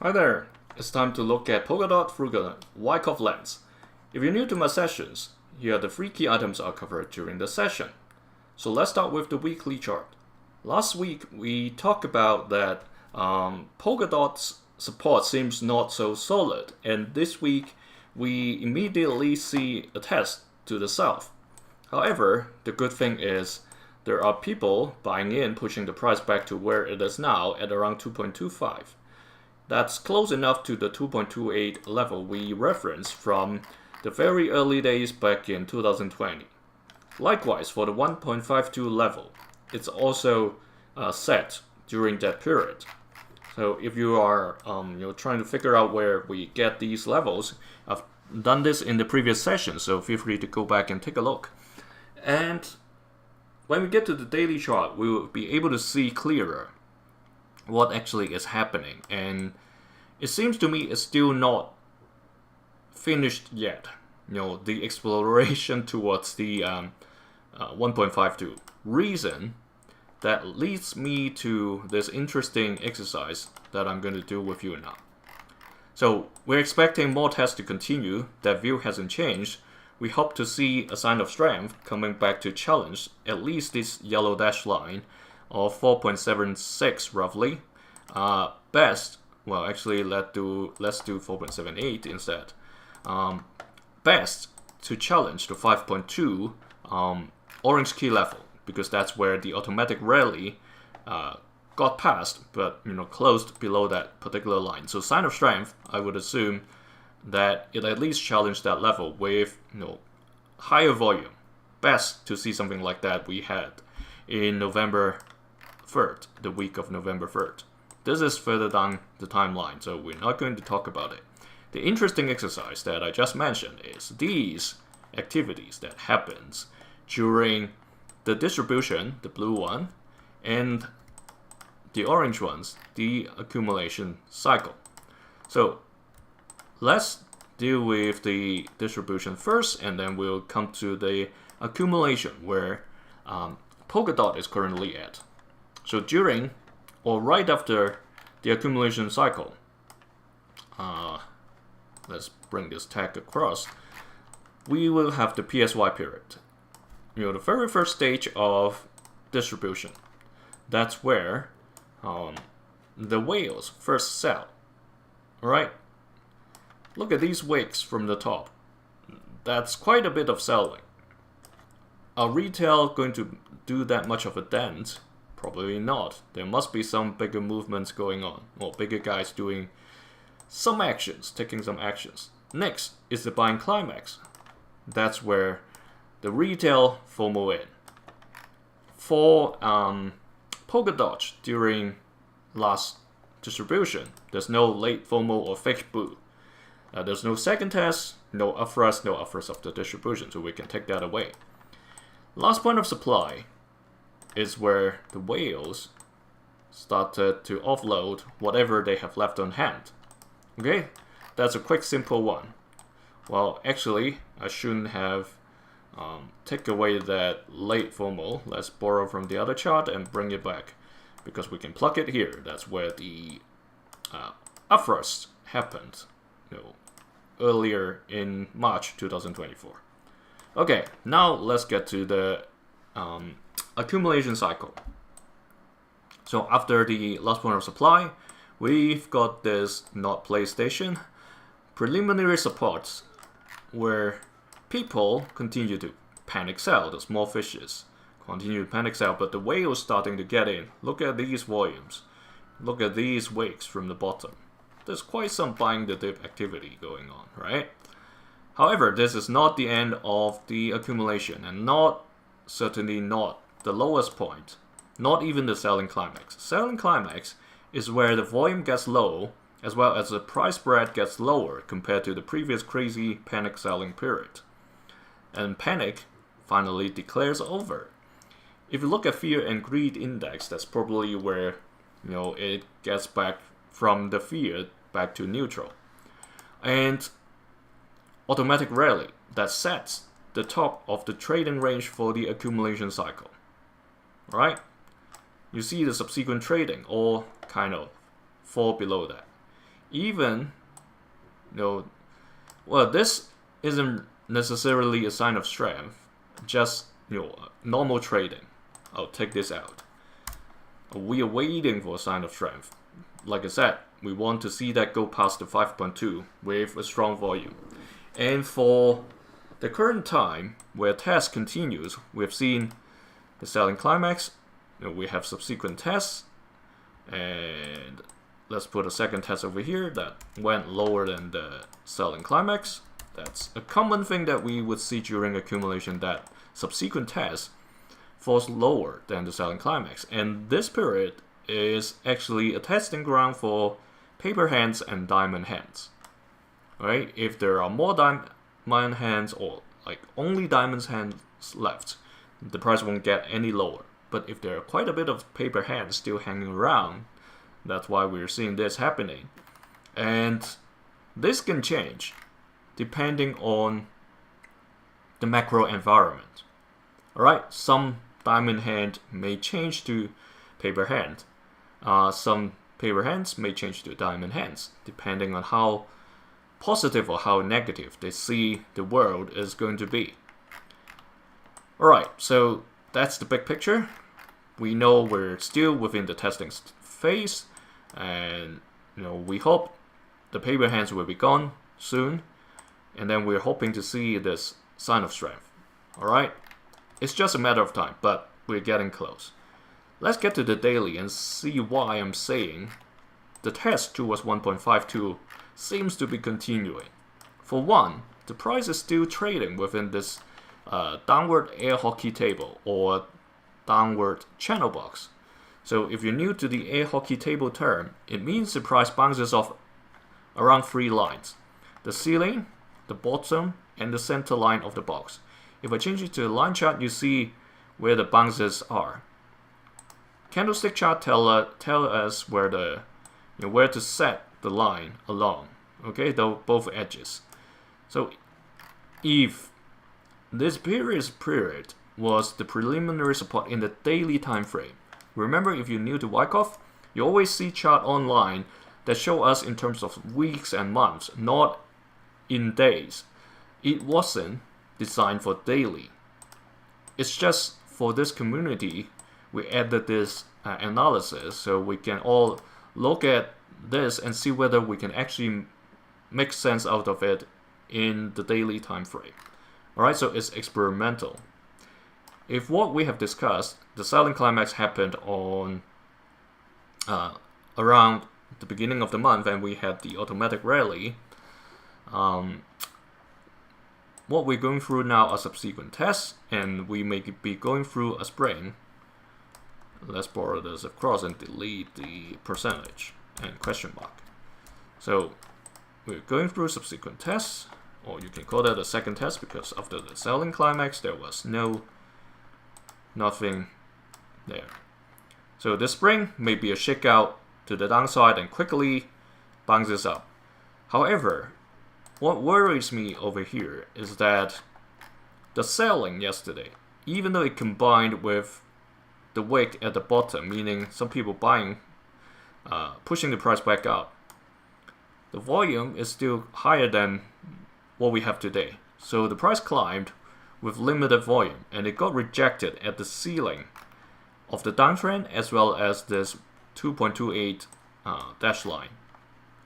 Hi there, it's time to look at Polkadot through the Wyckoff lens. If you're new to my sessions, here are the 3 key items I'll cover during the session. So let's start with the weekly chart. Last week we talked about that Polkadot's support seems not so solid, and this week we immediately see a test to the south. However, the good thing is there are people buying in, pushing the price back to where it is now at around 2.25. That's close enough to the 2.28 level we referenced from the very early days back in 2020. Likewise, for the 1.52 level, it's also set during that period. So if you are trying to figure out where we get these levels, I've done this in the previous session, so feel free to go back and take a look. And when we get to the daily chart, we will be able to see clearer what actually is happening, and it seems to me it's still not finished yet. The exploration towards the 1.52 reason that leads me to this interesting exercise that I'm going to do with you now. So we're expecting more tests to continue. That view hasn't changed. We hope to see a sign of strength coming back to challenge at least this yellow dashed line of 4.76 roughly. Best, well actually let's do 4.78 instead. Best to challenge the 5.2 orange key level, because that's where the automatic rally got past, but closed below that particular line. So sign of strength, I would assume that it at least challenged that level with higher volume. Best to see something like that we had in November 3rd, the week of November 3rd. This is further down the timeline, so we're not going to talk about it. The interesting exercise that I just mentioned is these activities that happens during the distribution, the blue one, and the orange ones, the accumulation cycle. So let's deal with the distribution first, and then we'll come to the accumulation where Polkadot is currently at. So during or right after the accumulation cycle, let's bring this tag across, we will have the PSY period. The very first stage of distribution. That's where the whales first sell. Alright? Look at these wicks from the top. That's quite a bit of selling. Are retail going to do that much of a dent? Probably not. There must be some bigger movements going on, or bigger guys doing some actions, taking some actions. Next is the buying climax. That's where the retail FOMO in. For Polkadot during last distribution, there's no late FOMO or fake boo. There's no second test, no upthrust of the distribution, so we can take that away. Last point of supply is where the whales started to offload whatever they have left on hand. Okay, that's a quick, simple one. Well, actually, I shouldn't have take away that late FOMO. Let's borrow from the other chart and bring it back, because we can plug it here. That's where the upthrust happened, earlier in March 2024. Okay, now let's get to the accumulation cycle. So after the last point of supply, we've got this not PlayStation preliminary supports where people continue to panic sell. The small fishes continue to panic sell, but the whales starting to get in. Look at these volumes. Look at these wicks from the bottom. There's quite some buying the dip activity going on, right? However, this is not the end of the accumulation, and certainly not the lowest point, not even the selling climax. Selling climax is where the volume gets low, as well as the price spread gets lower compared to the previous crazy panic selling period. And panic finally declares over. If you look at fear and greed index, that's probably where it gets back from the fear back to neutral. And automatic rally that sets the top of the trading range for the accumulation cycle. Right? You see the subsequent trading all kind of fall below that. even, well, this isn't necessarily a sign of strength, just, normal trading. I'll take this out. We are waiting for a sign of strength. Like I said, we want to see that go past the 5.2 with a strong volume. And for the current time, where test continues, we've seen the selling climax. We have subsequent tests, and let's put a second test over here that went lower than the selling climax. That's a common thing that we would see during accumulation, that subsequent test falls lower than the selling climax. And this period is actually a testing ground for paper hands and diamond hands. Right? If there are more diamond hands or like only diamonds hands left, the price won't get any lower. But if there are quite a bit of paper hands still hanging around, that's why we're seeing this happening. And this can change depending on the macro environment. Alright, some diamond hand may change to paper hand. Some paper hands may change to diamond hands, depending on how positive or how negative they see the world is going to be. Alright, so that's the big picture. We know we're still within the testing phase, and we hope the paper hands will be gone soon, and then we're hoping to see this sign of strength. Alright, it's just a matter of time, but we're getting close. Let's get to the daily and see why I'm saying the test towards 1.52 seems to be continuing. For one, the price is still trading within this downward air hockey table or downward channel box. So if you're new to the air hockey table term, it means the price bounces off around 3 lines: the ceiling, the bottom, and the center line of the box. If I change it to a line chart, you see where the bounces are. Candlestick chart tell us where to set the line along. Okay, both edges. So if this period was the preliminary support in the daily time frame. Remember, if you're new to Wyckoff, you always see chart online that show us in terms of weeks and months, not in days. It wasn't designed for daily. It's just for this community, we added this analysis so we can all look at this and see whether we can actually make sense out of it in the daily time frame. Alright, so it's experimental. If what we have discussed, the selling climax happened on around the beginning of the month and we had the automatic rally, what we're going through now are subsequent tests, and we may be going through a spring. Let's borrow this across and delete the percentage and question mark. So we're going through subsequent tests, or you can call that a second test, because after the selling climax there was nothing there. So this spring may be a shakeout to the downside and quickly bounces up. However, what worries me over here is that the selling yesterday, even though it combined with the wick at the bottom, meaning some people buying, pushing the price back up, the volume is still higher than what we have today. So the price climbed with limited volume and it got rejected at the ceiling of the downtrend as well as this 2.28 dash line.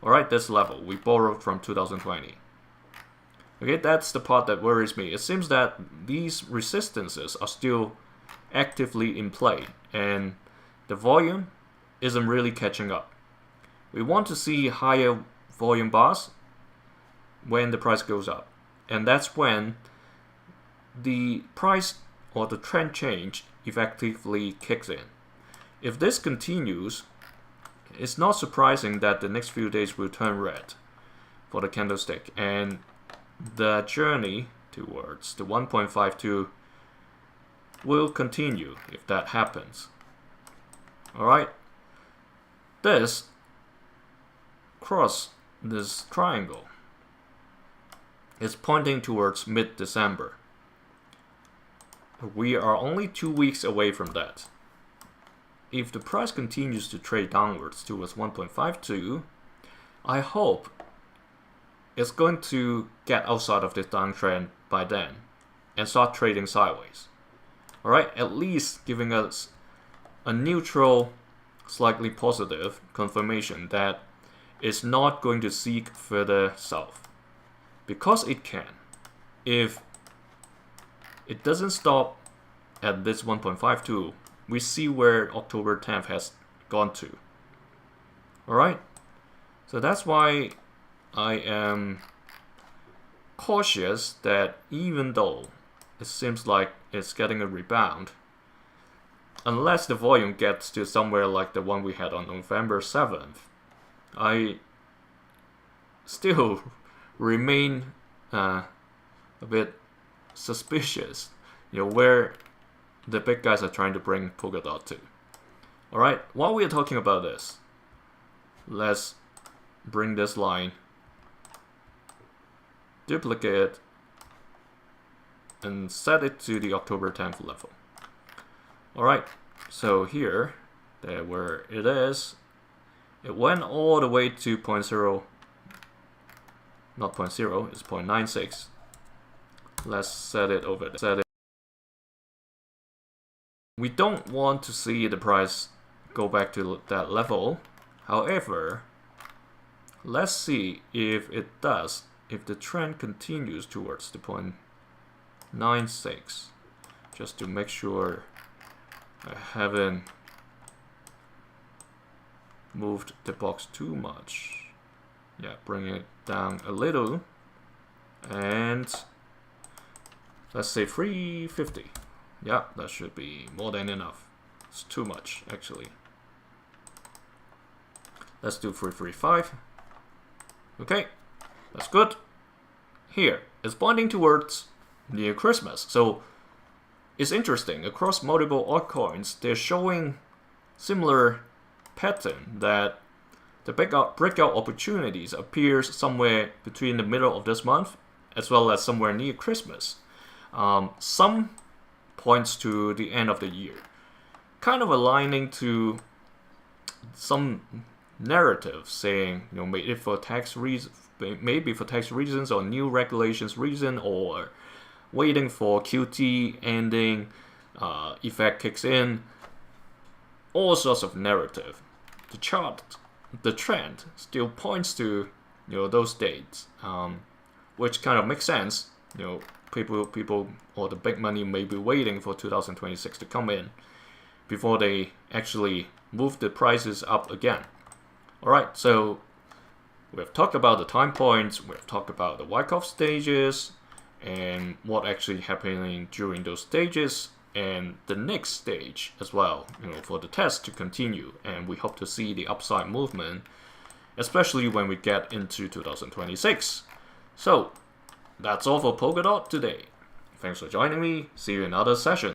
Alright, this level we borrowed from 2020. Okay, that's the part that worries me. It seems that these resistances are still actively in play and the volume isn't really catching up. We want to see higher volume bars when the price goes up, and that's when the price or the trend change effectively kicks in. If this continues, it's not surprising that the next few days will turn red for the candlestick, and the journey towards the 1.52 will continue if that happens. Alright, this cross, this triangle, is pointing towards mid-December. We are only 2 weeks away from that. If the price continues to trade downwards towards 1.52, I hope it's going to get outside of this downtrend by then and start trading sideways. Alright, at least giving us a neutral, slightly positive confirmation that it's not going to seek further south. Because it can. If it doesn't stop at this 1.52, we see where October 10th has gone to. Alright? So that's why I am cautious that even though it seems like it's getting a rebound, unless the volume gets to somewhere like the one we had on November 7th, I still remain a bit suspicious, where the big guys are trying to bring Polkadot to. Alright, while we are talking about this, let's bring this line, duplicate it, and set it to the October 10th level. Alright, so here, there where it is, it went all the way to 0.0, not 0.0, it's 0.96. Let's set it over there. We don't want to see the price go back to that level. However, let's see if it does, if the trend continues towards the 0.96, just to make sure I haven't moved the box too much. Yeah, bring it down a little, and let's say 350. Yeah, that should be more than enough. It's too much, actually. Let's do 335. Okay, that's good. Here, it's pointing towards near Christmas. So it's interesting. Across multiple altcoins, they're showing similar pattern that the breakout opportunities appears somewhere between the middle of this month as well as somewhere near Christmas. Some points to the end of the year, kind of aligning to some narrative saying, maybe for tax reasons, or new regulations reason, or waiting for QT ending, effect kicks in, all sorts of narrative. The trend still points to those dates, which kind of makes sense. People or the big money may be waiting for 2026 to come in before they actually move the prices up again. Alright, so we've talked about the time points, we've talked about the Wyckoff stages, and what actually happening during those stages, and the next stage as well, for the test to continue, and we hope to see the upside movement, especially when we get into 2026. So, that's all for Polkadot today. Thanks for joining me, see you in another session.